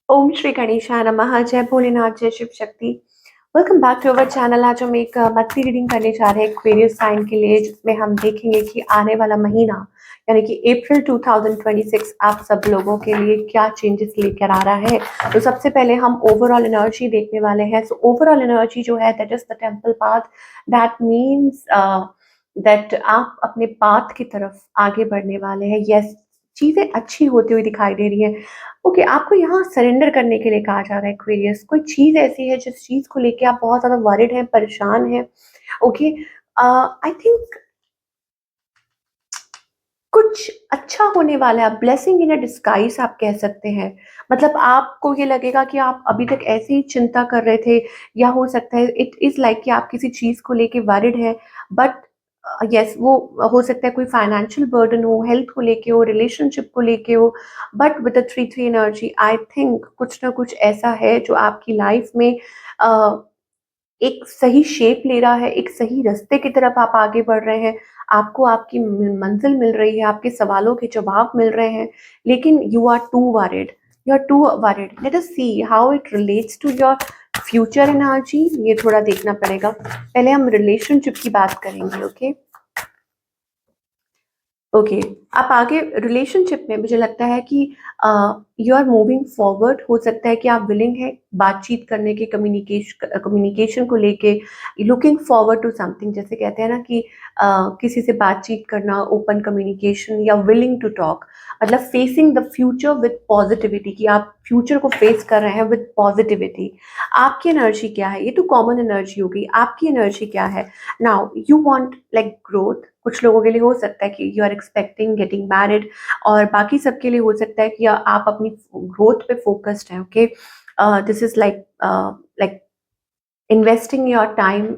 ओम श्री गणेशाय नमः। जय भोलेनाथ, जय Shiv Shakti. Welcome back to our channel. आज हम एक मंथली रीडिंग करने जा रहे हैं एक्वेरियस साइन के लिए, जिसमें हम देखेंगे कि आने वाला महीना यानी कि अप्रैल 2026 आप सब लोगों के लिए क्या चेंजेस लेकर आ रहा है। तो सबसे पहले हम ओवरऑल एनर्जी देखने वाले हैं। सो ओवरऑल एनर्जी जो है, that is the temple path. That means that आप अपने पाथ की तरफ आगे बढ़ने वाले हैं। यस, चीजें अच्छी होती हुई दिखाई दे रही है। ओके, आपको यहाँ सरेंडर करने के लिए कहा जा रहा है एक्वेरियस। कोई चीज ऐसी है जिस चीज को लेके आप बहुत ज्यादा वरिड हैं, परेशान हैं। ओके, आई थिंक कुछ अच्छा होने वाला है। ब्लेसिंग इन अ डिस्गाइज आप कह सकते हैं। मतलब आपको ये लगेगा कि आप अभी तक ऐसे ही चिंता कर रहे थे, या हो सकता है इट इज लाइक कि आप किसी चीज को लेके वरिड है। बट यस, वो हो सकता है कोई फाइनेंशियल बर्डन हो, हेल्थ को लेके हो, रिलेशनशिप को लेके हो। But with the 3-3 energy I think कुछ ना कुछ ऐसा है जो आपकी लाइफ में एक सही शेप ले रहा है, एक सही रास्ते की तरफ आप आगे बढ़ रहे हैं। आपको आपकी मंजिल मिल रही है, आपके सवालों के जवाब मिल रहे हैं। लेकिन you are too worried, you are too worried. Let us see how it relates to your future energy. ये थोड़ा देखना पड़ेगा। पहले हम रिलेशनशिप की बात करेंगे। ओके ओके, आप आगे रिलेशनशिप में मुझे लगता है कि यू आर मूविंग फॉरवर्ड। हो सकता है कि आप विलिंग है बातचीत करने के, कम्युनिकेशन को लेके, लुकिंग फॉरवर्ड टू समथिंग। जैसे कहते हैं ना कि किसी से बातचीत करना, ओपन कम्युनिकेशन, या विलिंग टू टॉक। मतलब facing the future with positivity, कि आप फ्यूचर को फेस कर रहे हैं विद पॉजिटिविटी। आपकी एनर्जी क्या है? ये तो कॉमन एनर्जी होगी। आपकी एनर्जी क्या है? Now you want like growth. कुछ लोगों के लिए हो सकता है कि you are expecting getting married, और बाकी सबके लिए हो सकता है कि आप अपनी ग्रोथ पे फोकस्ड हैं। Okay, this is like like investing your time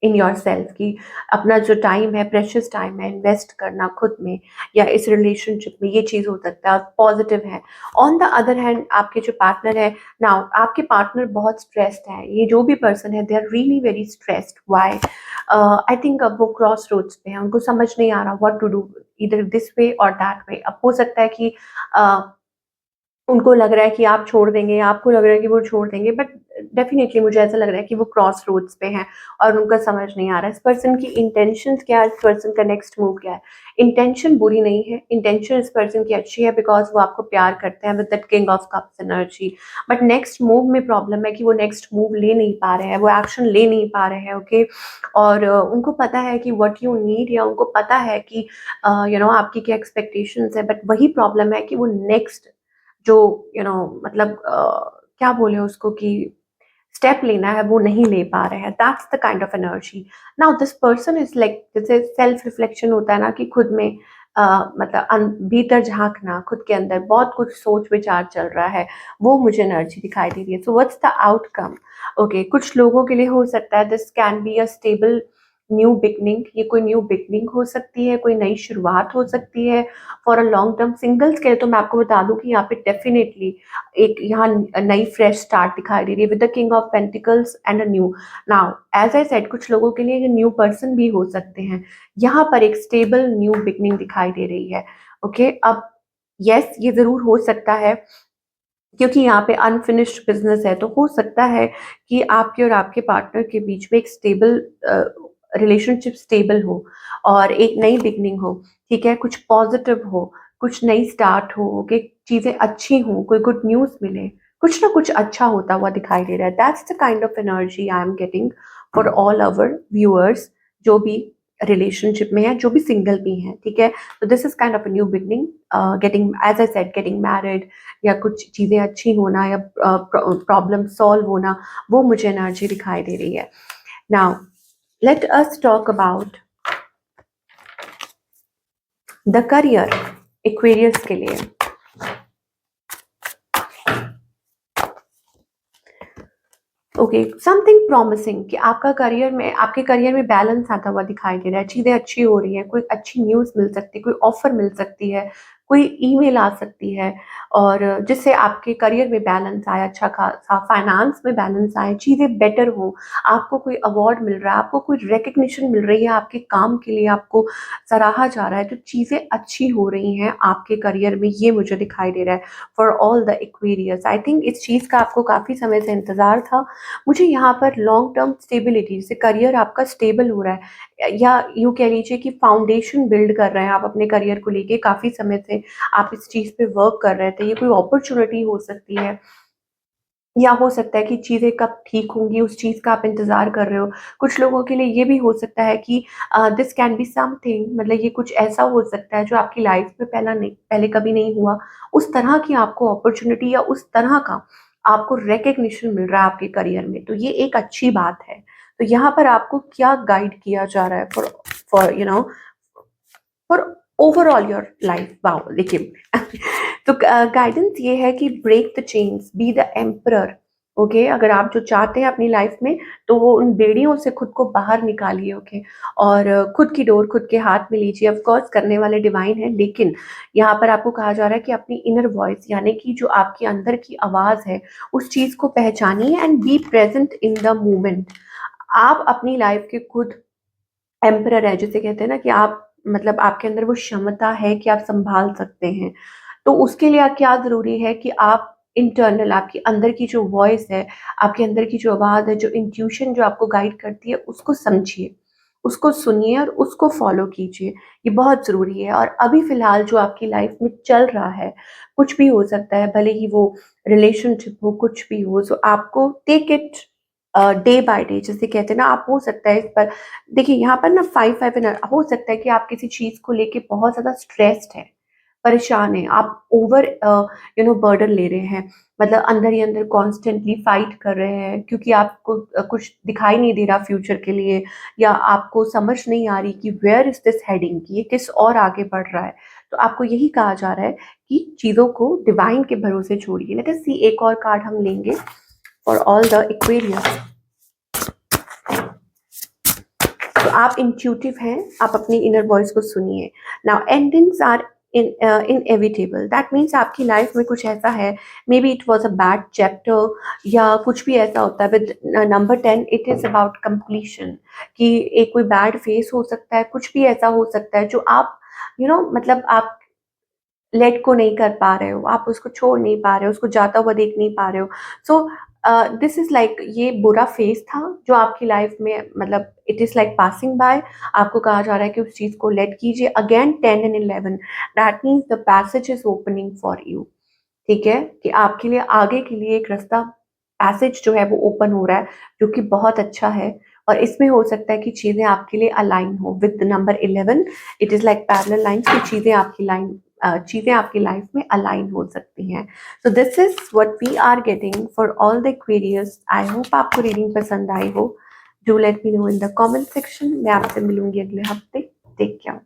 in your self, की अपना जो टाइम है, प्रेशियस टाइम है, इन्वेस्ट करना खुद में या इस रिलेशनशिप में। ये चीज हो सकता है, पॉजिटिव है। ऑन द अदर हैंड आपके जो पार्टनर है, नाउ आपके पार्टनर बहुत स्ट्रेस्ड है। ये जो भी पर्सन है, they are really very stressed. Why? I think अब वो क्रॉस रोड्स पे है, उनको समझ नहीं आ रहा व्हाट टू डू, इधर दिस वे और दैट वे। अब हो सकता है कि uh, उनको लग रहा है कि आप छोड़ देंगे, आपको लग रहा है कि वो छोड़ देंगे, बट डेफिनेटली मुझे ऐसा लग रहा है कि वो क्रॉस रोड्स पे हैं और उनका समझ नहीं आ रहा है इस पर्सन की इंटेंशंस क्या है, इस पर्सन का नेक्स्ट मूव क्या है। इंटेंशन बुरी नहीं है, इंटेंशन इस पर्सन की अच्छी है, बिकॉज वो आपको प्यार करते हैं with that king of cups energy. But next move में प्रॉब्लम है कि वो नेक्स्ट मूव ले नहीं पा रहे हैं, वो एक्शन ले नहीं पा रहे हैं। ओके, और उनको पता है कि व्हाट यू नीड, या उनको पता है कि आपकी क्या एक्सपेक्टेशंस है। बट वही प्रॉब्लम है कि वो नेक्स्ट जो मतलब क्या बोले उसको, कि स्टेप लेना है, वो नहीं ले पा रहे हैं। That's the kind of energy. Now this person is like, जैसे सेल्फ रिफ्लेक्शन होता है ना, कि खुद में मतलब भीतर झांकना, खुद के अंदर बहुत कुछ सोच विचार चल रहा है, वो मुझे एनर्जी दिखाई दे रही है। So what's the outcome? Okay, कुछ लोगों के लिए हो सकता है this can be a stable new beginning. ये कोई न्यू बिगनिंग हो सकती है, कोई नई शुरुआत हो सकती है for a long term. Singles के लिए तो मैं आपको बता दूं कि यहाँ पे डेफिनेटली एक यहाँ नई फ्रेश स्टार्ट दिखाई दे रही है with the King of Pentacles and a new. Now as I said, कुछ लोगों के लिए ये न्यू पर्सन भी हो सकते हैं। यहाँ पर एक स्टेबल न्यू बिगनिंग दिखाई दे रही है। ओके, अब यस, ये जरूर हो सकता है क्योंकि यहाँ पे अनफिनिश्ड बिजनेस है, तो हो सकता है कि आपके और आपके पार्टनर के बीच में एक स्टेबल रिलेशनशिप स्टेबल हो और एक नई बिगनिंग हो। ठीक है, कुछ पॉजिटिव हो, कुछ नई स्टार्ट हो, कि चीजें अच्छी हो, कोई गुड न्यूज मिले, कुछ ना कुछ अच्छा होता हुआ दिखाई दे रहा है। That's the kind of energy I am getting for all our viewers, जो भी रिलेशनशिप में है, जो भी सिंगल भी हैं। ठीक है, तो this is kind of a new beginning, getting, as I said, getting married, या कुछ चीजें अच्छी होना, या प्रॉब्लम सॉल्व होना, वो मुझे एनर्जी दिखाई दे रही है। Now let us talk about the career Aquarius के लिए। ओके, समथिंग प्रॉमिसिंग, कि आपका करियर में, आपके करियर में बैलेंस आता हुआ दिखाई दे रहा है, चीजें अच्छी हो रही हैं, कोई अच्छी न्यूज मिल सकती है, कोई ऑफर मिल सकती है, कोई ईमेल आ सकती है और जिससे आपके करियर में बैलेंस आए, अच्छा खासा फाइनेंस में बैलेंस आए, चीज़ें बेटर हो, आपको कोई अवार्ड मिल रहा है, आपको कोई रिकग्निशन मिल रही है, आपके काम के लिए आपको सराहा जा रहा है, तो चीज़ें अच्छी हो रही हैं आपके करियर में, ये मुझे दिखाई दे रहा है for all the Aquarius. I think इस चीज़ का आपको काफ़ी समय से इंतज़ार था। मुझे यहाँ पर लॉन्ग टर्म स्टेबिलिटी, जैसे करियर आपका स्टेबल हो रहा है या यूँ कह लीजिए कि फाउंडेशन बिल्ड कर रहे हैं आप अपने करियर को लेके, काफ़ी समय से आप इस चीज़ पे वर्क कर रहे थे, ये कोई अपॉर्च्युनिटी हो सकती है या हो सकता है कि चीज़ें कब ठीक होंगी उस चीज़ का आप इंतज़ार कर रहे हो। कुछ लोगों के लिए ये भी हो सकता है कि दिस कैन बी समथिंग, मतलब ये कुछ ऐसा हो सकता है जो आपकी लाइफ में पहले कभी नहीं हुआ। उस तरह की आपको अपॉर्च्युनिटी या उस तरह का आपको रिकॉग्निशन मिल रहा है आपके करियर में, तो ये एक अच्छी बात है। तो यहाँ पर आपको क्या गाइड किया जा रहा है for for overall your life? Wow! देखिए तो गाइडेंस ये है कि break the chains, be the Emperor. Okay, अगर आप जो चाहते हैं अपनी लाइफ में, तो वो उन बेड़ियों से खुद को बाहर निकालिए। ओके, और खुद की डोर खुद के हाथ में लीजिए। ऑफ कोर्स करने वाले डिवाइन है, लेकिन यहाँ पर आपको कहा जा रहा है कि अपनी इनर वॉइस, यानी कि जो आपके अंदर की आवाज़ है, उस चीज़ को पहचानिए and be present in the moment. आप अपनी लाइफ के खुद एम्परर है, जिसे कहते हैं ना कि आप, मतलब आपके अंदर वो क्षमता है कि आप सँभाल सकते हैं। तो उसके लिए क्या ज़रूरी है कि आप इंटरनल, आपके अंदर की जो वॉइस है, आपके अंदर की जो आवाज़ है, जो इंट्यूशन जो आपको गाइड करती है, उसको समझिए, उसको सुनिए और उसको फ़ॉलो कीजिए। ये बहुत ज़रूरी है। और अभी फ़िलहाल जो आपकी लाइफ़ में चल रहा है, कुछ भी हो सकता है, भले ही वो रिलेशनशिप हो, कुछ भी हो, सो आपको take it day by day, जिसे कहते हैं ना। आप, हो सकता है इस पर, देखिए यहाँ पर ना 5-5 हो सकता है कि आप किसी चीज़ को लेके बहुत ज़्यादा स्ट्रेस्ड हैं, परेशान हैं, आप ओवर बर्डन ले रहे हैं, मतलब अंदर ही अंदर कॉन्स्टेंटली फाइट कर रहे हैं, क्योंकि आपको कुछ दिखाई नहीं दे रहा फ्यूचर के लिए, या आपको समझ नहीं आ रही कि वेयर इज़ दिस हेडिंग, कि ये किस और आगे बढ़ रहा है। तो आपको यही कहा जा रहा है कि चीज़ों को डिवाइन के भरोसे छोड़िए। लेट अस सी, एक और कार्ड हम लेंगे फॉर ऑल द एक्वेरियस। तो आप इंट्यूटिव हैं, आप अपनी इनर वॉइस को सुनिए। Now endings are inevitable, that means आपकी लाइफ में कुछ ऐसा है, maybe it was a bad chapter, या कुछ भी ऐसा होता है with number 10, it is about completion, कि एक कोई बैड फेस हो सकता है, कुछ भी ऐसा हो सकता है जो आप मतलब आप लेट को नहीं कर पा रहे हो, आप उसको छोड़ नहीं पा रहे हो, उसको जाता हुआ देख नहीं पा रहे हो। सो दिस इज़ लाइक, ये बुरा फेज़ था जो आपकी लाइफ में, मतलब it is like passing by. आपको कहा जा रहा है कि उस चीज़ को लेट कीजिए। Again 10 and 11, that means the passage is opening for you. ठीक है? कि आपके लिए, आगे के लिए एक रास्ता, पैसेज जो है वो ओपन हो रहा है, जो कि बहुत अच्छा है। और इसमें हो सकता है कि चीज़ें आपके लिए अलाइन हो with the number 11। It is like parallel lines, कि चीज़ें आपकी लाइफ में अलाइन हो सकती हैं। So this is what we are getting for all the Aquarius. I hope आपको रीडिंग पसंद आई हो। Do let me know in the comment section. मैं आपसे मिलूँगी अगले हफ्ते। Take care.